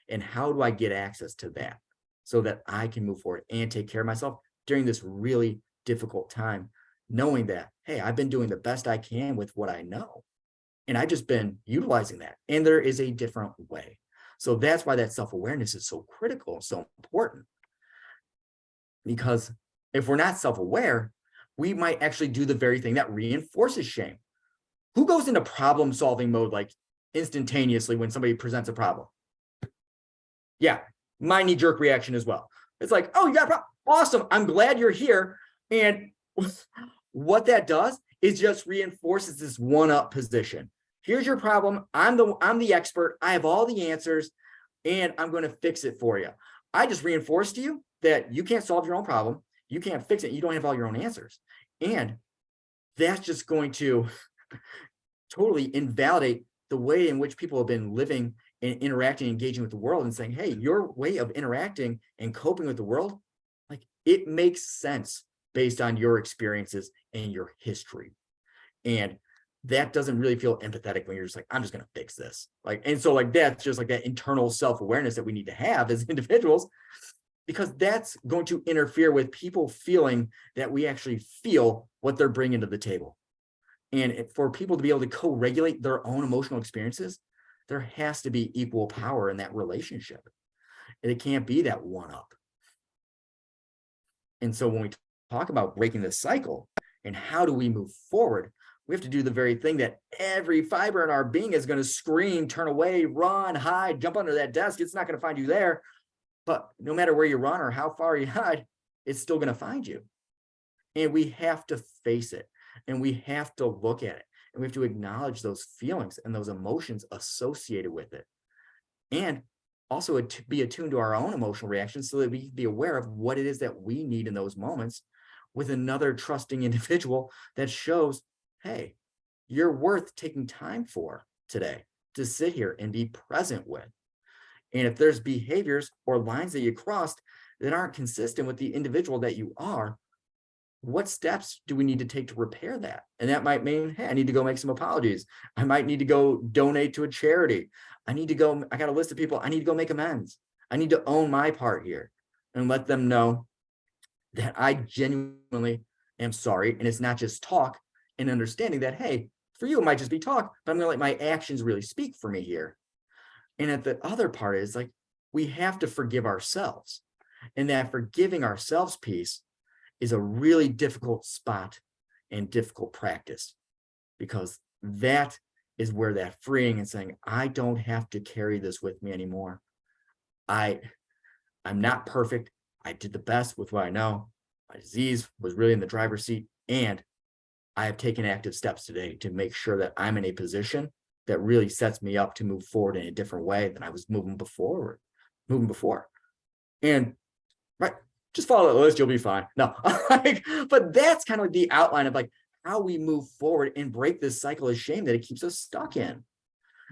And how do I get access to that so that I can move forward and take care of myself during this really difficult time, knowing that, hey, I've been doing the best I can with what I know. And I've just been utilizing that. And there is a different way. So that's why that self-awareness is so critical, so important. Because if we're not self-aware, we might actually do the very thing that reinforces shame. Who goes into problem-solving mode like instantaneously when somebody presents a problem? Yeah, my knee-jerk reaction as well. It's like, oh, you got a problem. Awesome. I'm glad you're here. And what that does is just reinforces this one-up position. Here's your problem. I'm the expert. I have all the answers, and I'm going to fix it for you. I just reinforced to you that you can't solve your own problem. You can't fix it. You don't have all your own answers. And that's just going to totally invalidate the way in which people have been living and interacting, engaging with the world, and saying, hey, your way of interacting and coping with the world, like, it makes sense based on your experiences and your history. And that doesn't really feel empathetic when you're just like, I'm just going to fix this. Like, and so like, that's just like that internal self-awareness that we need to have as individuals, because that's going to interfere with people feeling that we actually feel what they're bringing to the table. And for people to be able to co-regulate their own emotional experiences, there has to be equal power in that relationship. And it can't be that one up. And so when we talk about breaking the cycle and how do we move forward, we have to do the very thing that every fiber in our being is going to scream, turn away, run, hide, jump under that desk. It's not going to find you there. But no matter where you run or how far you hide, it's still going to find you. And we have to face it. And we have to look at it. And we have to acknowledge those feelings and those emotions associated with it. And also be attuned to our own emotional reactions so that we can be aware of what it is that we need in those moments with another trusting individual that shows, hey, you're worth taking time for today to sit here and be present with. And if there's behaviors or lines that you crossed that aren't consistent with the individual that you are, what steps do we need to take to repair that? And that might mean, hey, I need to go make some apologies. I might need to go donate to a charity. I got a list of people. I need to go make amends. I need to own my part here and let them know that I genuinely am sorry. And it's not just talk, and understanding that, hey, for you, it might just be talk, but I'm going to let my actions really speak for me here. And at the other part is like, we have to forgive ourselves. And that forgiving ourselves piece is a really difficult spot and difficult practice, because that is where that freeing and saying, I don't have to carry this with me anymore. I'm not perfect. I did the best with what I know. My disease was really in the driver's seat, and I have taken active steps today to make sure that I'm in a position that really sets me up to move forward in a different way than I was moving before. And right, just follow the list, you'll be fine. No, but that's kind of like the outline of like how we move forward and break this cycle of shame that it keeps us stuck in.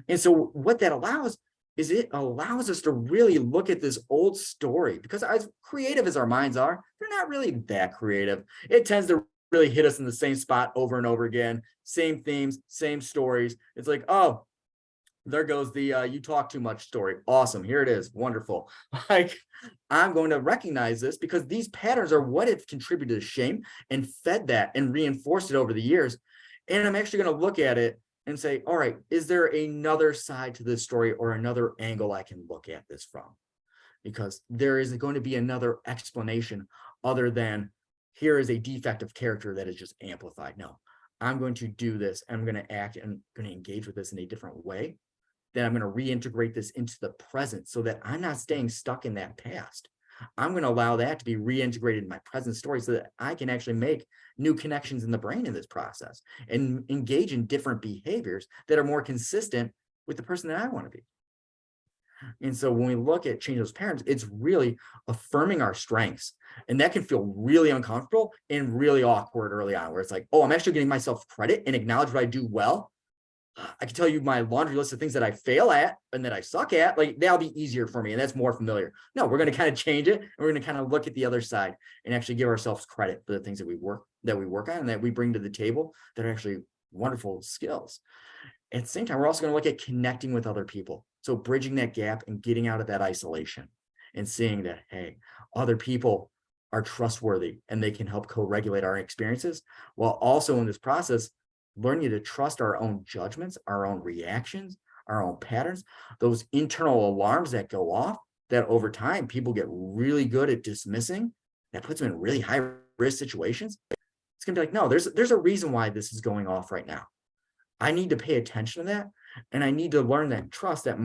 And so what that allows is it allows us to really look at this old story, because as creative as our minds are, they're not really that creative. It tends to really hit us in the same spot over and over again, same themes, same stories. It's like, oh, there goes the you talk too much story. Awesome. Here it is. Wonderful. Like, I'm going to recognize this because these patterns are what have contributed to shame and fed that and reinforced it over the years. And I'm actually going to look at it and say, all right, is there another side to this story or another angle I can look at this from? Because there is going to be another explanation other than here is a defect of character that is just amplified. No, I'm going to do this. I'm going to act and I'm going to engage with this in a different way. Then I'm going to reintegrate this into the present so that I'm not staying stuck in that past. I'm going to allow that to be reintegrated in my present story so that I can actually make new connections in the brain in this process and engage in different behaviors that are more consistent with the person that I want to be. And so when we look at change those patterns, it's really affirming our strengths. And that can feel really uncomfortable and really awkward early on, where it's like, oh, I'm actually getting myself credit and acknowledge what I do well. I can tell you my laundry list of things that I fail at and that I suck at, like that'll be easier for me. And that's more familiar. No, we're going to kind of change it. And we're going to kind of look at the other side and actually give ourselves credit for the things that we work on and that we bring to the table that are actually wonderful skills. At the same time, we're also going to look at connecting with other people. So bridging that gap and getting out of that isolation and seeing that, hey, other people are trustworthy and they can help co-regulate our experiences, while also in this process, learning to trust our own judgments, our own reactions, our own patterns, those internal alarms that go off that over time people get really good at dismissing. That puts them in really high risk situations. It's gonna be like, no, there's a reason why this is going off right now. I need to pay attention to that, and I need to learn that trust that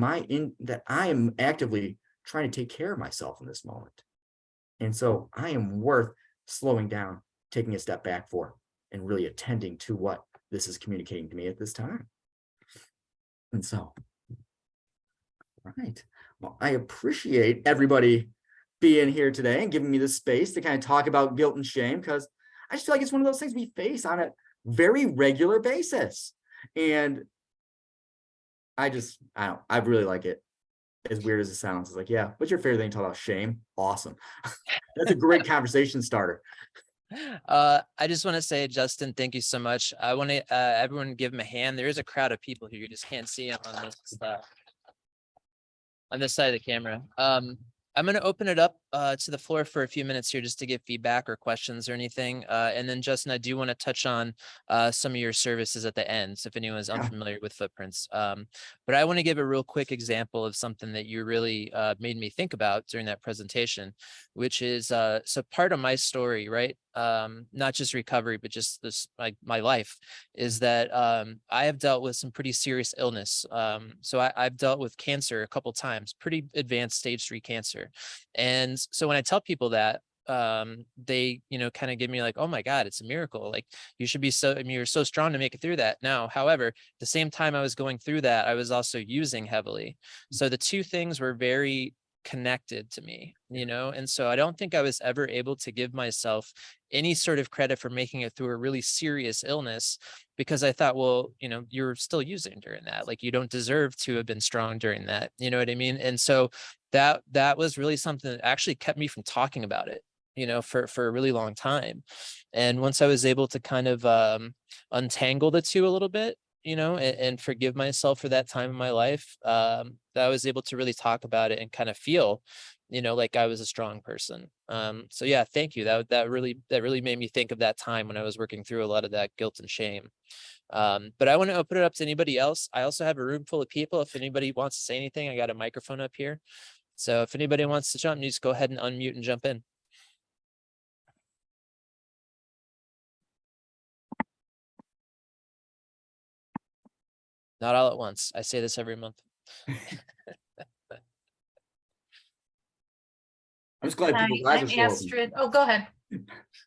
that I am actively trying to take care of myself in this moment. And so I am worth slowing down, taking a step back for, and really attending to what this is communicating to me at this time. And so, right. Well, I appreciate everybody being here today and giving me the space to kind of talk about guilt and shame, because I just feel like it's one of those things we face on a very regular basis. And I really like it. As weird as it sounds, it's like, yeah, what's your favorite thing to talk about? Shame? Awesome. That's a great conversation starter. I just want to say, Justin, thank you so much. I want to everyone give him a hand. There is a crowd of people here. You just can't see them on this side of the camera. I'm going to open it up to the floor for a few minutes here just to give feedback or questions or anything. And then, Justin, I do want to touch on some of your services at the end, so if anyone is unfamiliar with Footprints. But I want to give a real quick example of something that you really made me think about during that presentation, which is so part of my story, right? Not just recovery, but just this, like my life, is that I have dealt with some pretty serious illness. So I've dealt with cancer a couple times, pretty advanced stage 3 cancer. And so when I tell people that, they, kind of give me like, oh my God, it's a miracle. Like you should be you're so strong to make it through that. Now, however, at the same time I was going through that, I was also using heavily. So the two things were very connected to me, and so I don't think I was ever able to give myself any sort of credit for making it through a really serious illness, because I thought, well, you're still using during that, like you don't deserve to have been strong during that, you know what I mean? And so that was really something that actually kept me from talking about it, for a really long time. And once I was able to kind of untangle the two a little bit, and forgive myself for that time in my life, that I was able to really talk about it and kind of feel, like I was a strong person. So yeah, thank you. That really made me think of that time when I was working through a lot of that guilt and shame. But I want to open it up to anybody else. I also have a room full of people. If anybody wants to say anything, I got a microphone up here. So if anybody wants to jump, you just go ahead and unmute and jump in. Not all at once. I say this every month. I'm just glad people's eyes are still open. Astrid. Oh, go ahead.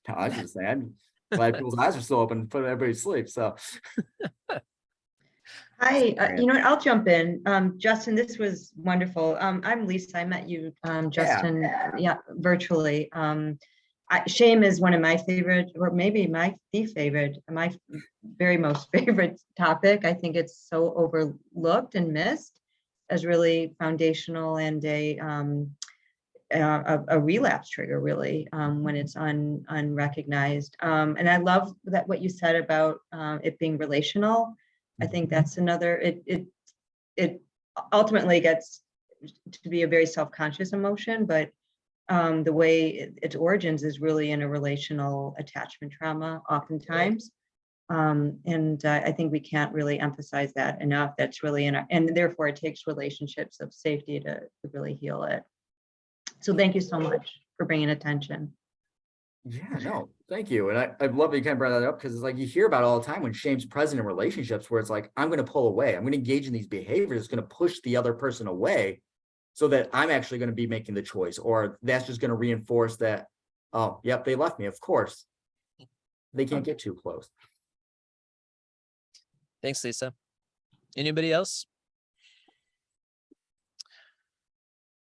I was just saying, I'm glad people's eyes are still open, put everybody to sleep. So, hi, you know what? I'll jump in. Justin, this was wonderful. I'm Lisa. I met you, Justin, virtually. Shame is one of my favorite, or maybe my very most favorite topic. I think it's so overlooked and missed as really foundational and a relapse trigger, really, when it's unrecognized. And I love that what you said about it being relational. I think that's another. It ultimately gets to be a very self-conscious emotion, but the way its origins is really in a relational attachment trauma oftentimes. And I think we can't really emphasize that enough. That's really and therefore it takes relationships of safety to really heal it. So thank you so much for bringing attention. yeah, no, thank you. And I love that you kind of brought that up, because it's like you hear about it all the time when shame's present in relationships, where it's like, I'm going to pull away. I'm going to engage in these behaviors. It's going to push the other person away, so that I'm actually going to be making the choice, or that's just going to reinforce that, oh, yep, they left me. Of course, they can't get too close. Thanks, Lisa. Anybody else?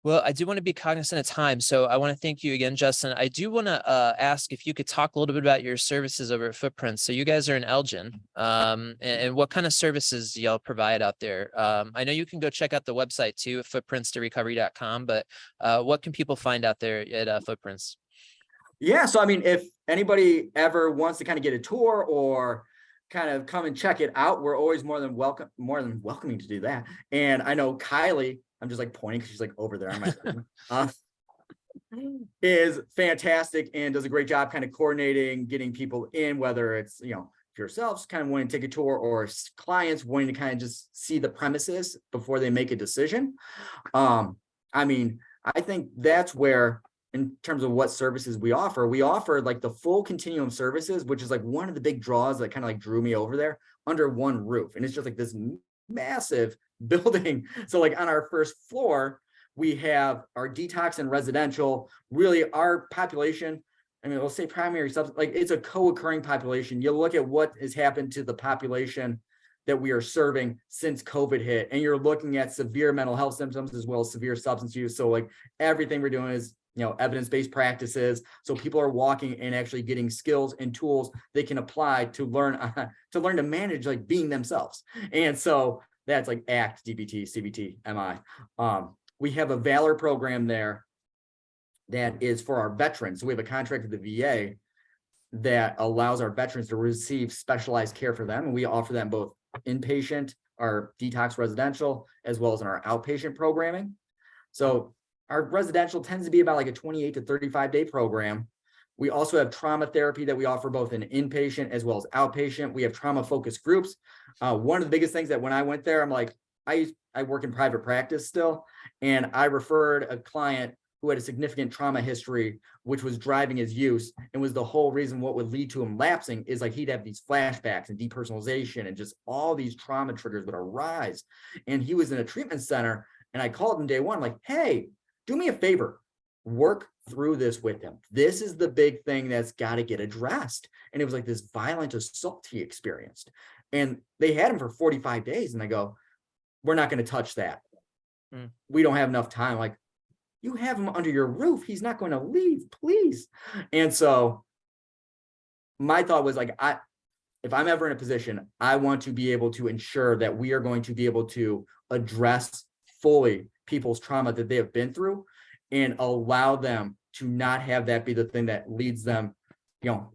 Well, I do want to be cognizant of time, so I want to thank you again, Justin. I do want to ask if you could talk a little bit about your services over at Footprints. So you guys are in Elgin, and what kind of services do y'all provide out there? I know you can go check out the website too, footprintstorecovery.com, but what can people find out there at Footprints? Yeah, so I mean, if anybody ever wants to kind of get a tour or kind of come and check it out, we're always more than welcoming to do that. And I know Kylie, I'm just like pointing because she's like over there on my is fantastic and does a great job kind of coordinating, getting people in, whether it's, you know, yourselves kind of wanting to take a tour or clients wanting to kind of just see the premises before they make a decision. I mean, I think that's where, in terms of what services we offer like the full continuum services, which is like one of the big draws that kind of like drew me over there, under one roof. And it's just like this massive building. So like on our first floor, we have our detox and residential. Really, our population, I mean, we'll say primary substance, like it's a co-occurring population. You look at what has happened to the population that we are serving since COVID hit, and you're looking at severe mental health symptoms as well as severe substance use. So like everything we're doing is, you know, evidence-based practices. So people are walking and actually getting skills and tools they can apply to learn to manage like being themselves. And so that's like ACT, DBT, CBT, MI. We have a Valor program there that is for our veterans. So we have a contract with the VA that allows our veterans to receive specialized care for them. And we offer them both inpatient, our detox residential, as well as in our outpatient programming. So our residential tends to be about like a 28 to 35 day program. We also have trauma therapy that we offer both in inpatient as well as outpatient. We have trauma focused groups. One of the biggest things that when I went there, I'm like, I work in private practice still, and I referred a client who had a significant trauma history, which was driving his use, and was the whole reason what would lead to him lapsing is like he'd have these flashbacks and depersonalization and just all these trauma triggers would arise. And he was in a treatment center, and I called him day one, like, hey, do me a favor, work through this with him. This is the big thing that's got to get addressed. And it was like this violent assault he experienced. And they had him for 45 days. And I go, we're not going to touch that. We don't have enough time. Like, you have him under your roof. He's not going to leave, please. And so my thought was like, if I'm ever in a position, I want to be able to ensure that we are going to be able to address fully people's trauma that they have been through and allow them to not have that be the thing that leads them, you know,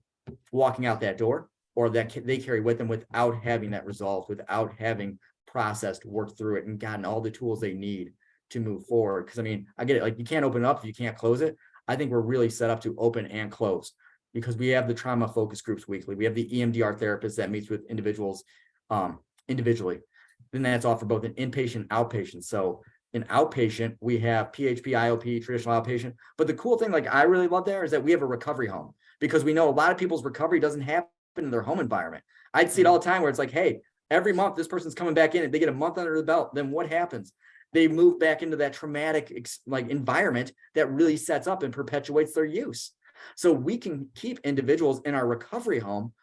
walking out that door, or that they carry with them without having that resolved, without having processed, worked through it, and gotten all the tools they need to move forward. Because I mean, I get it, like you can't open it up if you can't close it. I think we're really set up to open and close because we have the trauma focus groups weekly. We have the EMDR therapist that meets with individuals individually. Then that's offered both an inpatient and outpatient. So in outpatient, we have PHP, IOP, traditional outpatient. But the cool thing, like I really love there, is that we have a recovery home, because we know a lot of people's recovery doesn't happen in their home environment. I'd see it all the time where it's like, hey, every month this person's coming back in and they get a month under the belt. Then what happens? They move back into that traumatic like environment that really sets up and perpetuates their use. So we can keep individuals in our recovery home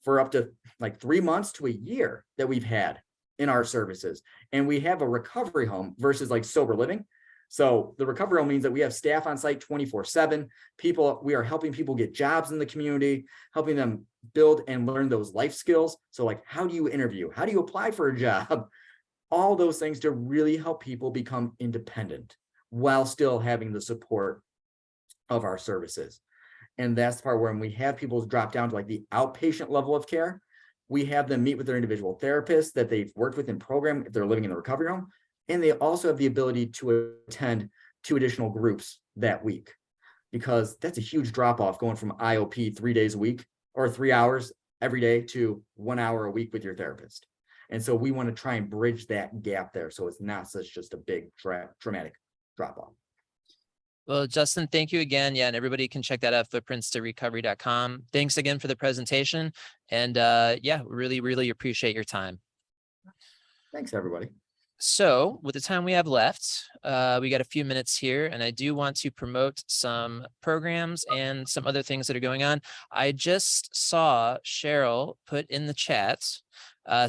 for up to like 3 months to a year that we've had in our services. And we have a recovery home versus like sober living. So the recovery home means that we have staff on site 24/7. We are helping people get jobs in the community, helping them build and learn those life skills. So like, how do you interview? How do you apply for a job? All those things to really help people become independent while still having the support of our services. And that's the part where when we have people drop down to like the outpatient level of care, we have them meet with their individual therapist that they've worked with in program if they're living in the recovery home. And they also have the ability to attend 2 additional groups that week, because that's a huge drop off going from IOP 3 days a week or 3 hours every day to 1 hour a week with your therapist. And so we want to try and bridge that gap there, so it's not such just a big dramatic drop off. Well, Justin, thank you again. Yeah, and everybody can check that out, footprintstorecovery.com. Thanks again for the presentation. And yeah, really, really appreciate your time. Thanks, everybody. So with the time we have left, we got a few minutes here, and I do want to promote some programs and some other things that are going on. I just saw Cheryl put in the chat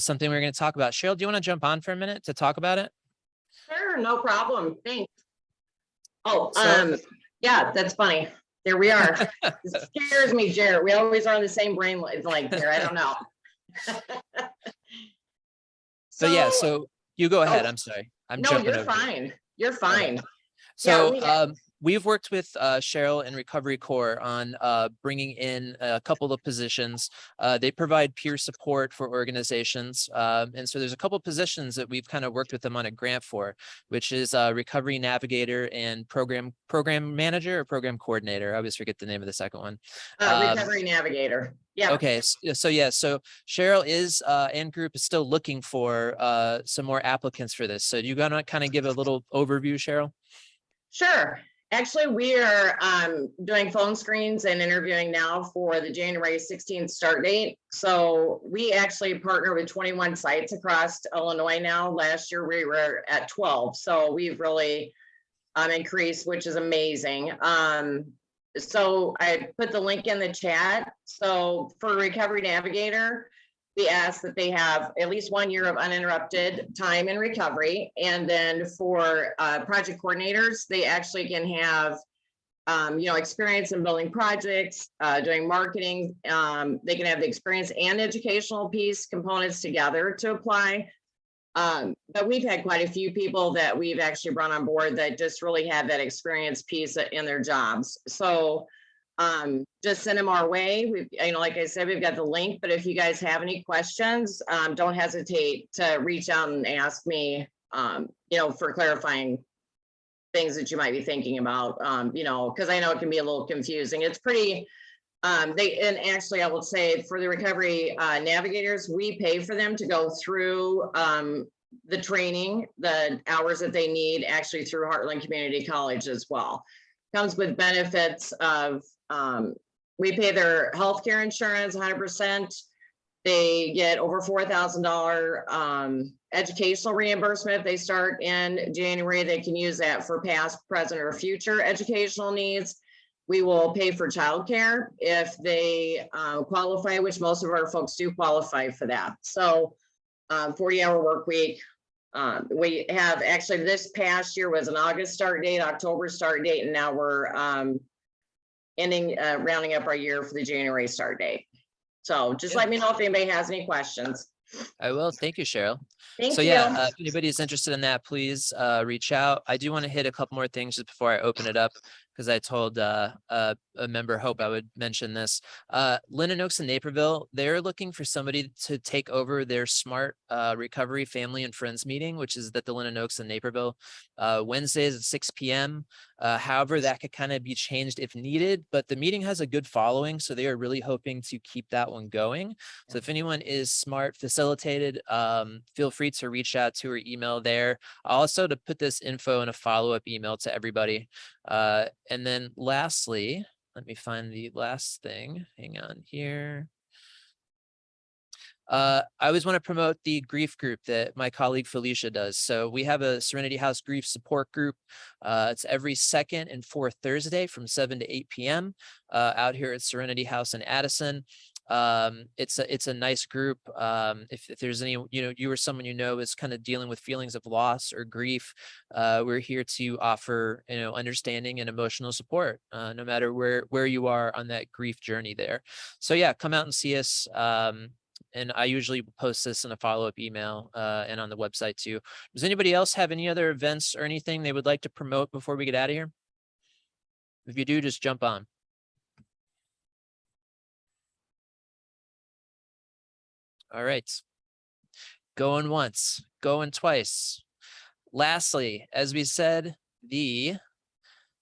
something we're going to talk about. Cheryl, do you want to jump on for a minute to talk about it? Sure, no problem. Thanks. Oh, So- yeah, that's funny. There we are. It scares me, Jared. We always are on the same brain like here. I don't know. So yeah, so you go ahead. Oh, I'm sorry. I'm no, jumping you're over you. fine. You're fine. So Yeah, we've worked with Cheryl and Recovery Corps on bringing in a couple of positions. They provide peer support for organizations. And so there's a couple of positions that we've kind of worked with them on a grant for, which is Recovery Navigator and Program Manager or Program Coordinator. I always forget the name of the second one. Recovery Navigator. Yeah. Okay, so Cheryl is and group is still looking for some more applicants for this. So you gonna kind of give a little overview, Cheryl? Sure. Actually, we are doing phone screens and interviewing now for the January 16th start date. So we actually partner with 21 sites across Illinois now. Last year we were at 12. So we've really increased, which is amazing. So I put the link in the chat. So for Recovery Navigator, we ask that they have at least 1 year of uninterrupted time in recovery. And then for project coordinators, they actually can have, experience in building projects, doing marketing. They can have the experience and educational piece components together to apply. But we've had quite a few people that we've actually brought on board that just really have that experience piece in their jobs. So just send them our way. We've, like I said, we've got the link, but if you guys have any questions, don't hesitate to reach out and ask me, for clarifying things that you might be thinking about, because I know it can be a little confusing. It's pretty, and actually I will say for the recovery navigators, we pay for them to go through the training, the hours that they need actually through Heartland Community College as well. Comes with benefits of, we pay their healthcare insurance 100%. They get over $4,000 educational reimbursement. If they start in January, they can use that for past, present, or future educational needs. We will pay for childcare if they qualify, which most of our folks do qualify for that. So 40-hour work week. We have actually this past year was an August start date, October start date, and now we're rounding up our year for the January start date. So just let me know if anybody has any questions. I will. Thank you, Cheryl. Thank So you. yeah, if anybody is interested in that, please reach out. I do want to hit a couple more things just before I open it up, because I told a member Hope I would mention this. Linden Oaks and Naperville, they're looking for somebody to take over their SMART recovery family and friends meeting, which is at the Linden Oaks and Naperville Wednesdays at 6 p.m. However, that could kind of be changed if needed, but the meeting has a good following, so they are really hoping to keep that one going. So if anyone is SMART facilitated, feel free to reach out to her email there. Also, to put this info in a follow-up email to everybody. And then lastly, let me find the last thing. Hang on here. I always want to promote the grief group that my colleague Felicia does. So we have a Serenity House grief support group. It's every second and fourth Thursday from 7 to 8 p.m. Out here at Serenity House in Addison. It's a nice group. If there's any, you or someone is kind of dealing with feelings of loss or grief, we're here to offer, understanding and emotional support, no matter where you are on that grief journey there. So yeah, come out and see us. And I usually post this in a follow-up email and on the website too. Does anybody else have any other events or anything they would like to promote before we get out of here? If you do, just jump on. All right. Going once, going twice. Lastly, as we said, the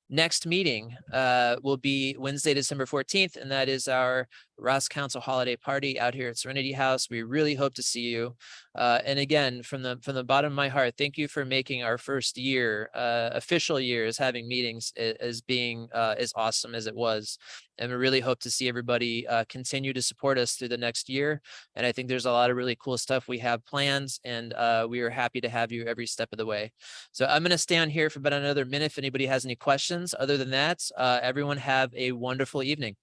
next meeting will be Wednesday, December 14th, and that is our ROSC Council holiday party out here at Serenity House. We really hope to see you. And again, from the bottom of my heart, thank you for making our first year, official year, as having meetings as being as awesome as it was. And we really hope to see everybody continue to support us through the next year. And I think there's a lot of really cool stuff we have planned, and we are happy to have you every step of the way. So I'm going to stay on here for about another minute if anybody has any questions. Other than that, everyone have a wonderful evening.